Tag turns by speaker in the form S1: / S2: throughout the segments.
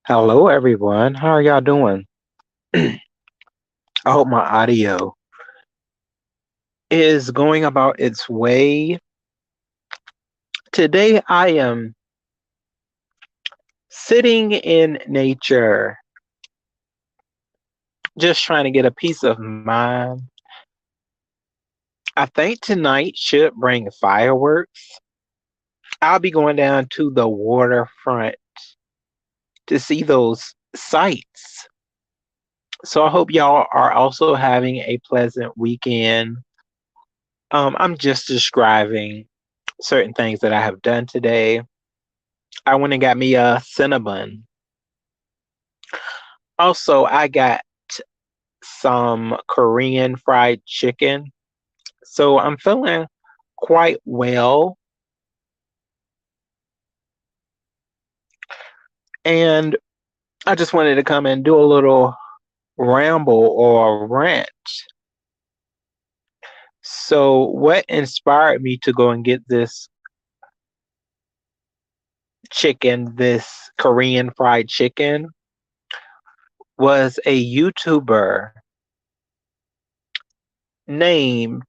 S1: Hello, everyone. How are y'all doing? I hope my audio is going about its way. Today, I am sitting in nature, just trying to get a peace of mind. I think tonight should bring fireworks. I'll be going down to the waterfront to see those sights. So I hope y'all are also having a pleasant weekend. I'm just describing certain things that I have done today. I went and got me a Cinnabon. Also, I got some Korean fried chicken. So I'm feeling quite well. And I just wanted to come and do a little ramble or rant. So, what inspired me to go and get this chicken, this Korean fried chicken, was a YouTuber named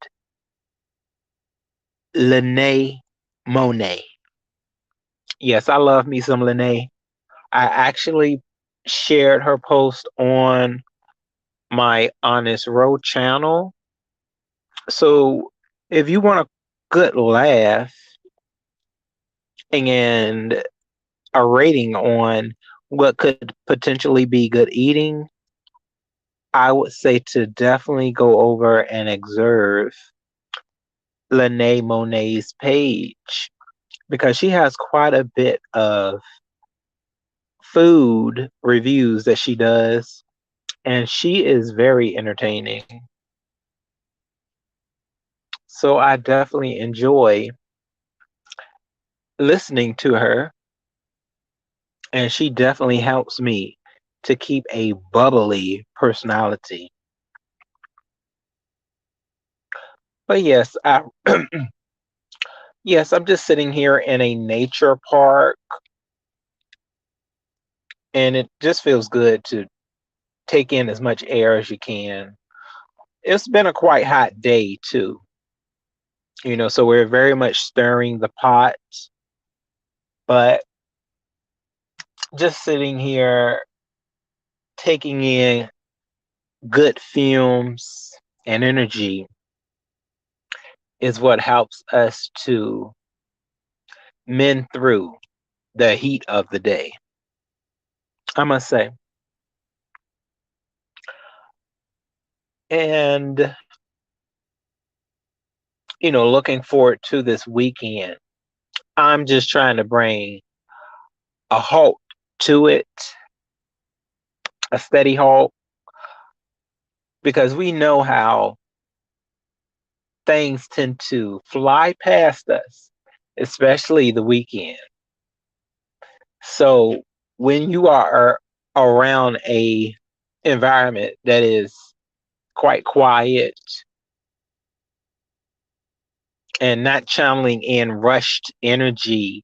S1: Lene Monet. Yes, I love me some Lene. I actually shared her post on my Honest Road channel. So if you want a good laugh and a rating on what could potentially be good eating, I would say to definitely go over and observe Lene Monet's page because she has quite a bit of food reviews that she does, and she is very entertaining. So I definitely enjoy listening to her, and she definitely helps me to keep a bubbly personality. But yes, yes, I'm just sitting here in a nature park, and it just feels good to take in as much air as you can. It's been a quite hot day too, so we're very much stirring the pot, but just sitting here taking in good films and energy is what helps us to mend through the heat of the day, I must say. And, looking forward to this weekend, I'm just trying to bring a halt to it, a steady halt, because we know how things tend to fly past us, especially the weekend. So when you are around a environment that is quite quiet and not channeling in rushed energy,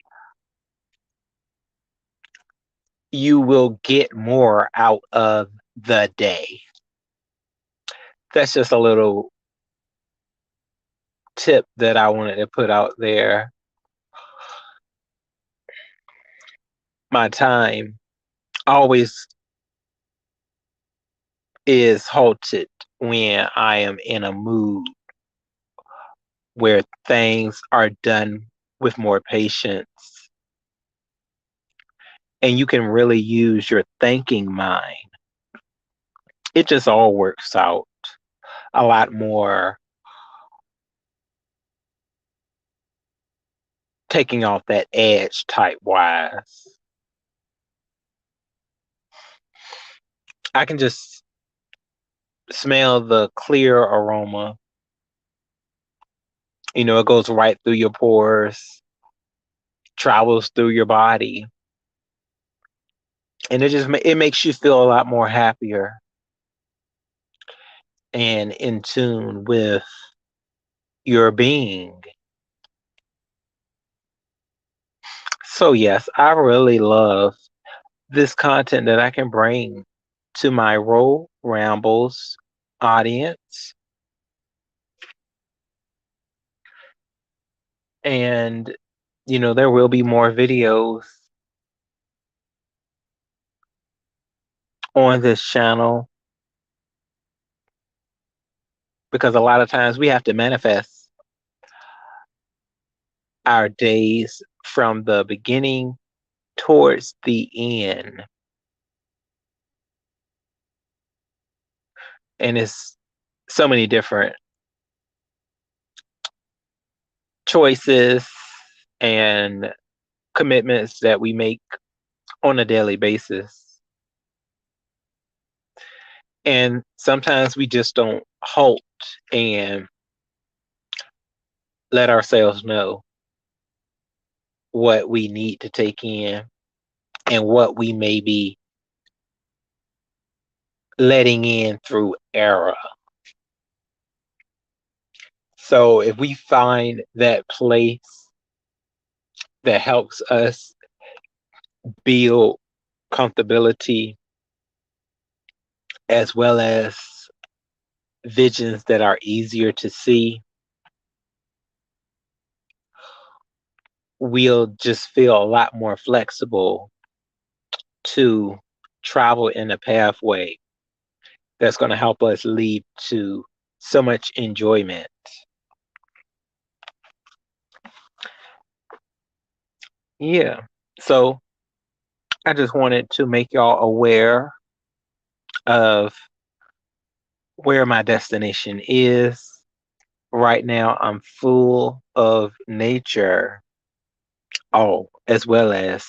S1: you will get more out of the day. That's just a little tip that I wanted to put out there. My time always is halted when I am in a mood where things are done with more patience and you can really use your thinking mind. It just all works out a lot more taking off that edge type wise. I can just smell the clear aroma. It goes right through your pores, travels through your body, and it makes you feel a lot more happier and in tune with your being. So yes, I really love this content that I can bring to my Rambles audience. And, there will be more videos on this channel because a lot of times we have to manifest our days from the beginning towards the end. And it's so many different choices and commitments that we make on a daily basis. And sometimes we just don't halt and let ourselves know what we need to take in and what we may be letting in through error. So if we find that place that helps us build comfortability as well as visions that are easier to see, we'll just feel a lot more flexible to travel in a pathway that's going to help us lead to so much enjoyment. Yeah. So I just wanted to make y'all aware of where my destination is. Right now, I'm full of nature. Oh, as well as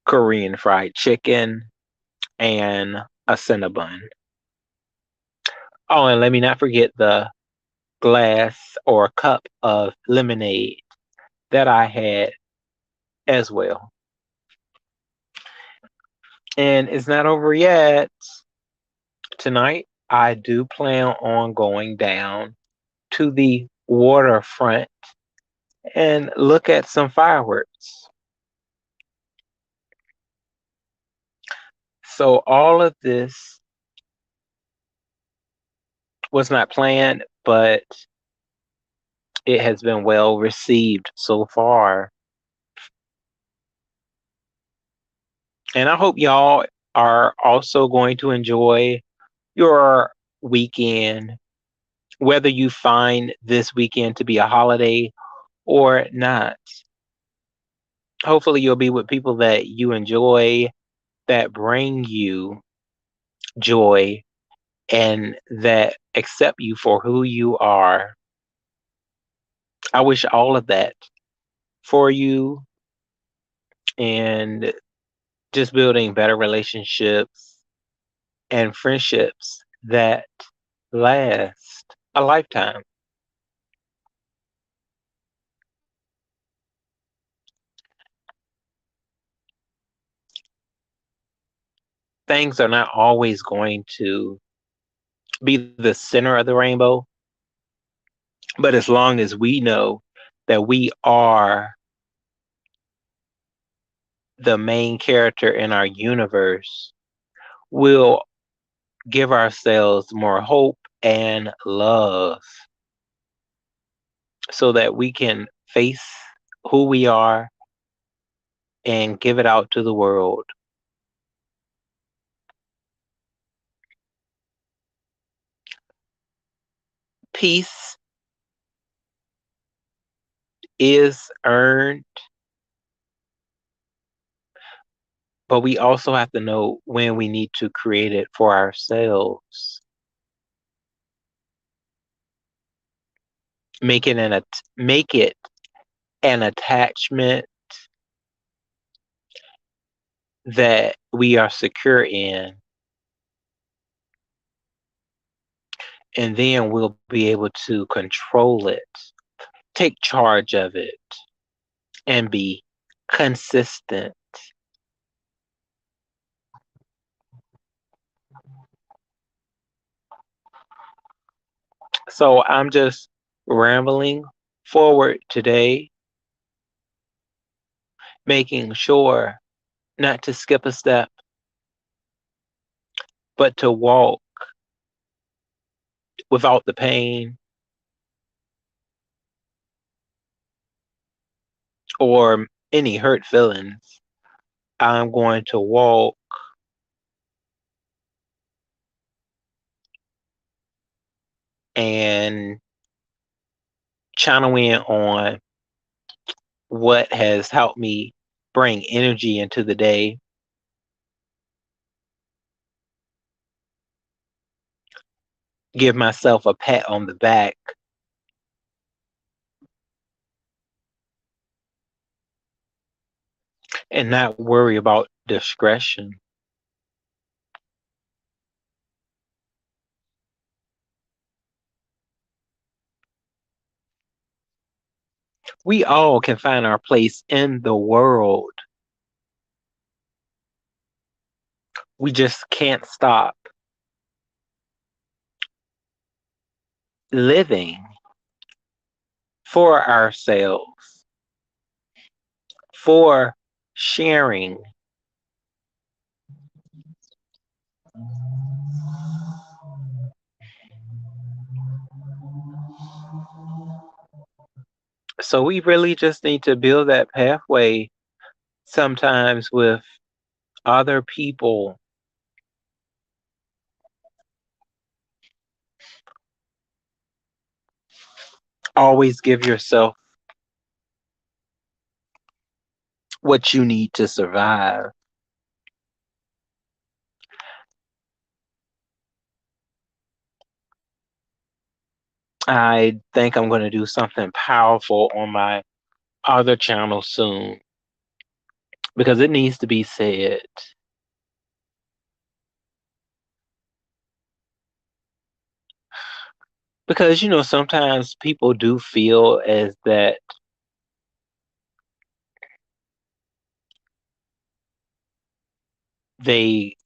S1: Korean fried chicken and a Cinnabon. Oh, and let me not forget the glass or cup of lemonade that I had as well. And it's not over yet. Tonight, I do plan on going down to the waterfront and look at some fireworks. So all of this was not planned, but it has been well received so far. And I hope y'all are also going to enjoy your weekend, whether you find this weekend to be a holiday or not. Hopefully, you'll be with people that you enjoy, that bring you joy, and that accept you for who you are. I wish all of that for you and just building better relationships and friendships that last a lifetime. Things are not always going to be the center of the rainbow, but as long as we know that we are the main character in our universe, we'll give ourselves more hope and love so that we can face who we are and give it out to the world. Peace is earned, but we also have to know when we need to create it for ourselves. Make it an attachment that we are secure in, and then we'll be able to control it, take charge of it, and be consistent. So I'm just rambling forward today, making sure not to skip a step, but to walk without the pain or any hurt feelings. I'm going to walk and channel in on what has helped me bring energy into the day, give myself a pat on the back, and not worry about discretion. We all can find our place in the world. We just can't stop living for ourselves, for sharing. So we really just need to build that pathway sometimes with other people. Always give yourself what you need to survive. I think I'm going to do something powerful on my other channel soon because it needs to be said. Because, sometimes people do feel as that they,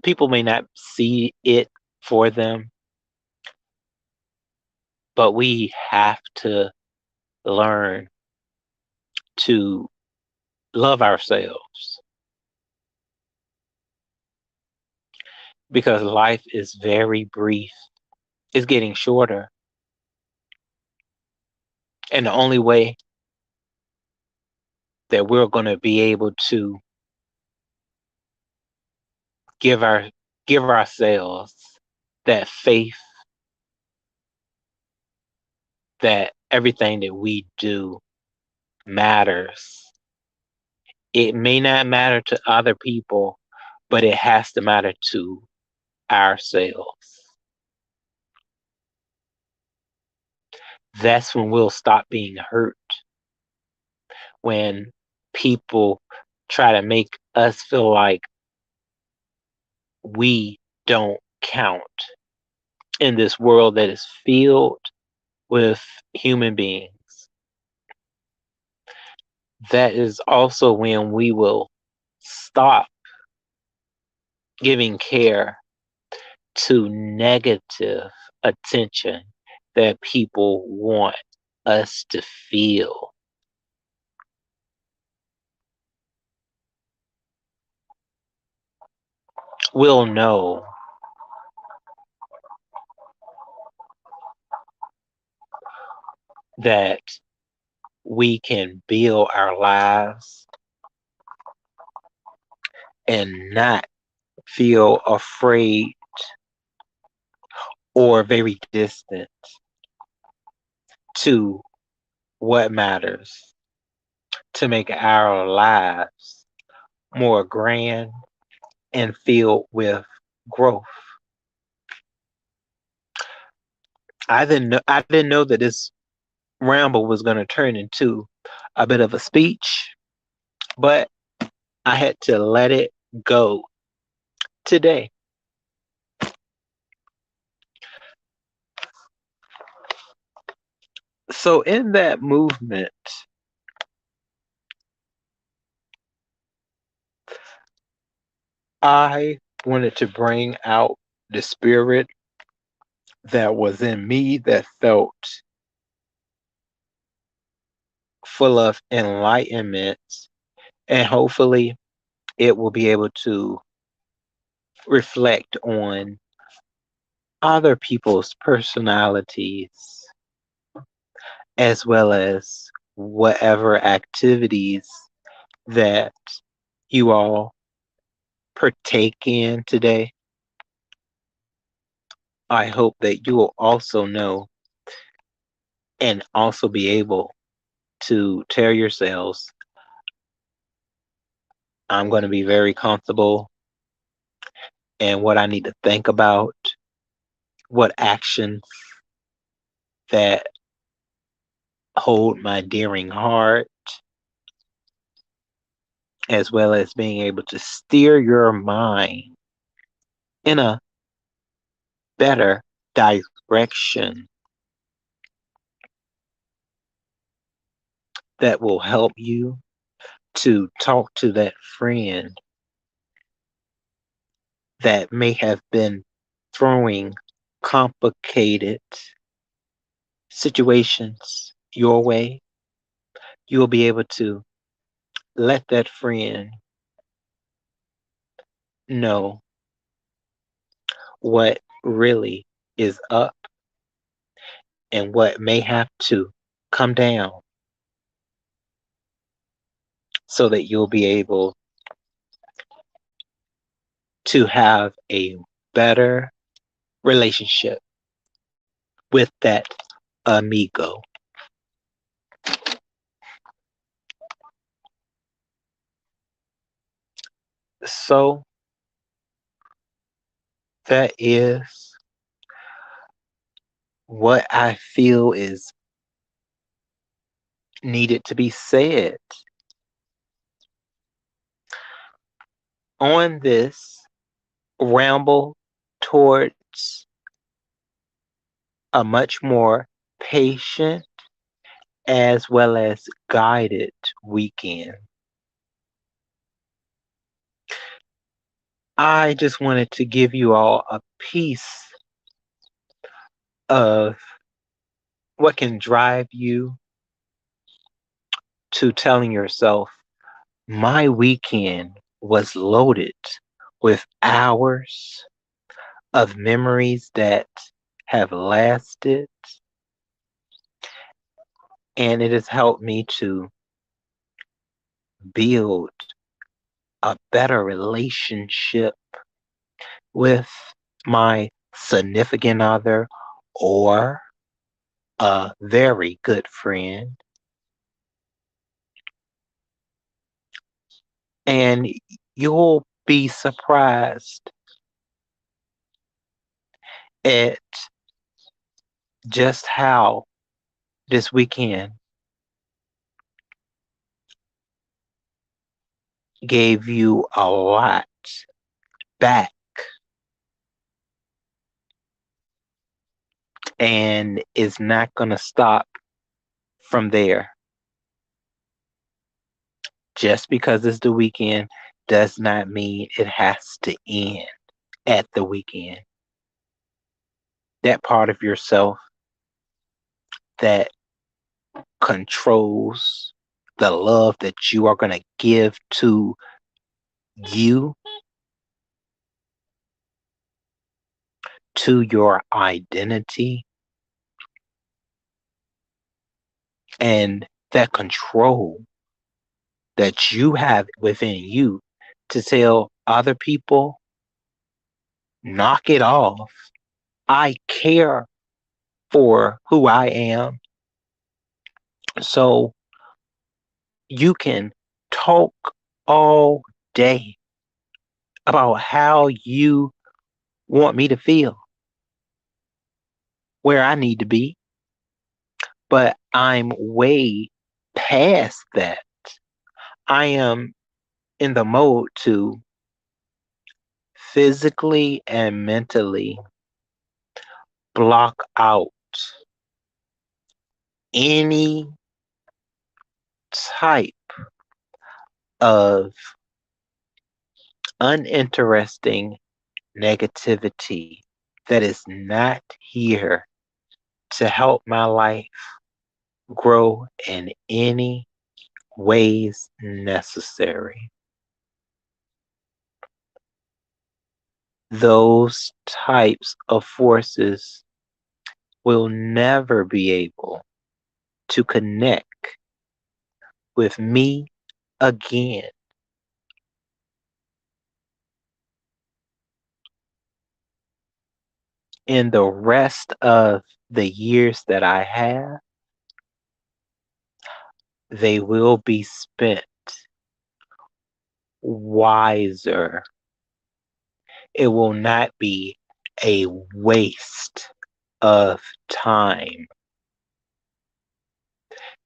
S1: people may not see it for them, but we have to learn to love ourselves because life is very brief. It's getting shorter. And the only way that we're going to be able to give our give ourselves that faith that everything that we do matters. It may not matter to other people, but it has to matter to ourselves. That's when we'll stop being hurt. When people try to make us feel like we don't count in this world that is filled with human beings. That is also when we will stop giving care to negative attention that people want us to feel. We'll know that we can build our lives and not feel afraid or very distant to what matters to make our lives more grand and filled with growth. I didn't know that this ramble was going to turn into a bit of a speech, but I had to let it go today. So, in that movement, I wanted to bring out the spirit that was in me that felt full of enlightenment, and hopefully it will be able to reflect on other people's personalities as well as whatever activities that you all partake in today. I hope that you will also know and also be able to tell yourselves, I'm going to be very comfortable in what I need to think about, what actions that hold my dearing heart, as well as being able to steer your mind in a better direction that will help you to talk to that friend that may have been throwing complicated situations your way. You'll be able to let that friend know what really is up and what may have to come down so that you'll be able to have a better relationship with that amigo. So that is what I feel is needed to be said on this ramble towards a much more patient as well as guided weekend. I just wanted to give you all a piece of what can drive you to telling yourself, my weekend was loaded with hours of memories that have lasted, and it has helped me to build a better relationship with my significant other or a very good friend. And you'll be surprised at just how this weekend gave you a lot back, and is not going to stop from there. Just because it's the weekend does not mean it has to end at the weekend. That part of yourself that controls the love that you are going to give to you, to your identity, and that control that you have within you to tell other people, knock it off. I care for who I am. So you can talk all day about how you want me to feel, where I need to be, but I'm way past that, I am in the mode to physically and mentally block out any type of uninteresting negativity that is not here to help my life grow in any ways necessary. Those types of forces will never be able to connect with me again. In the rest of the years that I have, they will be spent wiser. It will not be a waste of time.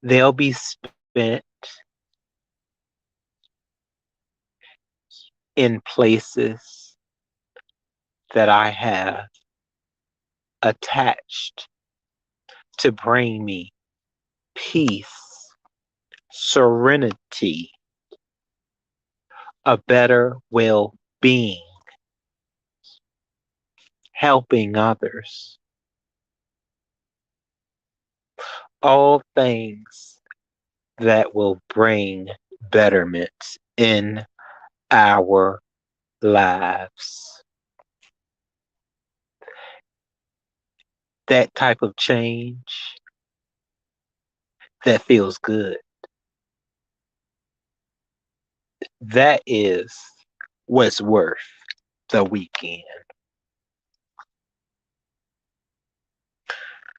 S1: They'll be spent in places that I have attached to bring me peace, serenity, a better well being, helping others. All things that will bring betterments in our lives. That type of change that feels good. That is what's worth the weekend.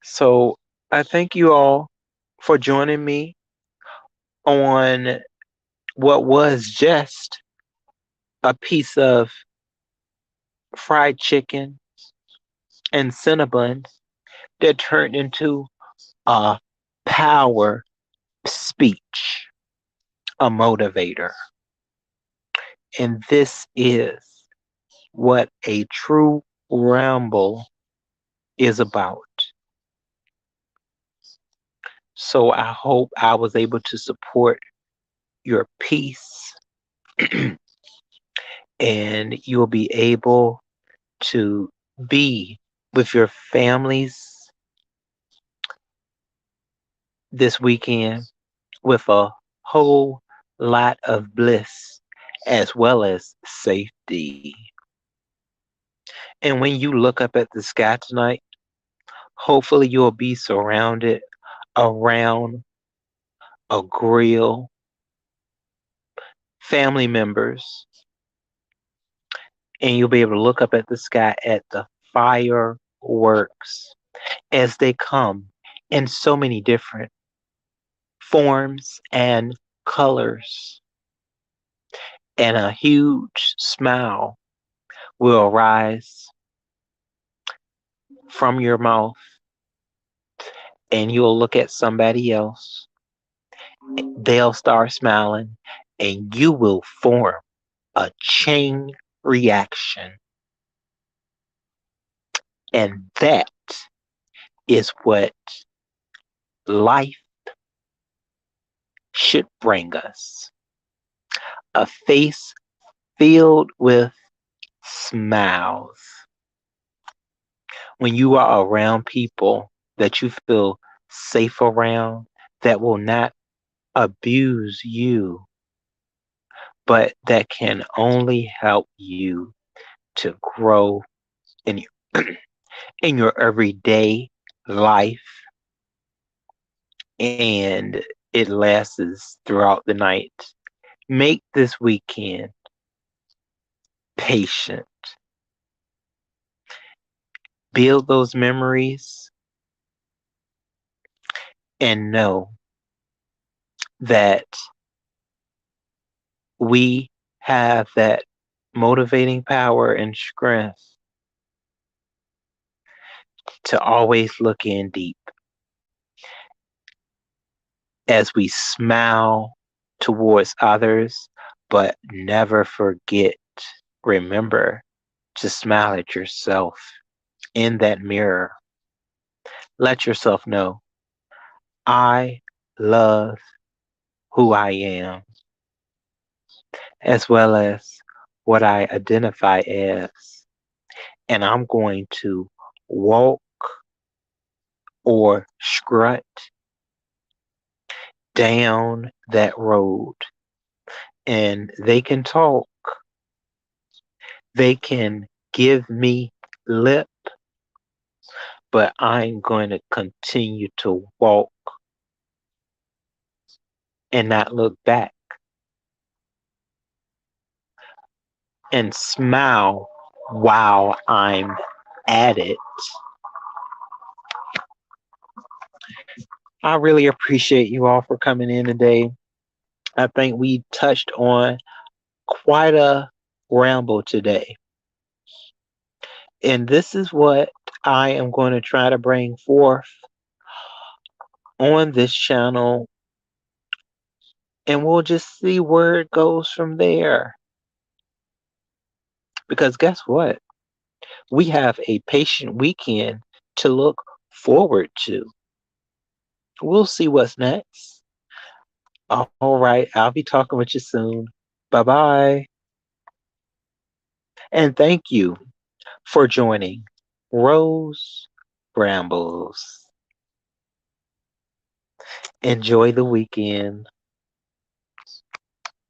S1: So I thank you all for joining me on what was just a piece of fried chicken and Cinnabon that turned into a power speech, a motivator. And this is what a true ramble is about. So I hope I was able to support your peace and you'll be able to be with your families this weekend with a whole lot of bliss as well as safety. And when you look up at the sky tonight, hopefully you'll be surrounded around a grill, family members, and you'll be able to look up at the sky at the fireworks as they come in so many different forms and colors. And a huge smile will arise from your mouth, and you'll look at somebody else. They'll start smiling, and you will form a chain reaction. And that is what life should bring us, a face filled with smiles. When you are around people that you feel safe around, that will not abuse you, but that can only help you to grow in your, in your everyday life, and it lasts throughout the night. Make this weekend patient. Build those memories and know that we have that motivating power and strength to always look in deep as we smile towards others, but never forget, remember to smile at yourself in that mirror. Let yourself know I love who I am, as well as what I identify as. And I'm going to walk or strut down that road. And they can talk, they can give me lip, but I'm going to continue to walk and not look back and smile while I'm at it. I really appreciate you all for coming in today. I think we touched on quite a ramble today. And this is what I am going to try to bring forth on this channel. And we'll just see where it goes from there. Because guess what? We have a patient weekend to look forward to. We'll see what's next. All right, I'll be talking with you soon. Bye bye. And thank you for joining Rose Rambles. Enjoy the weekend.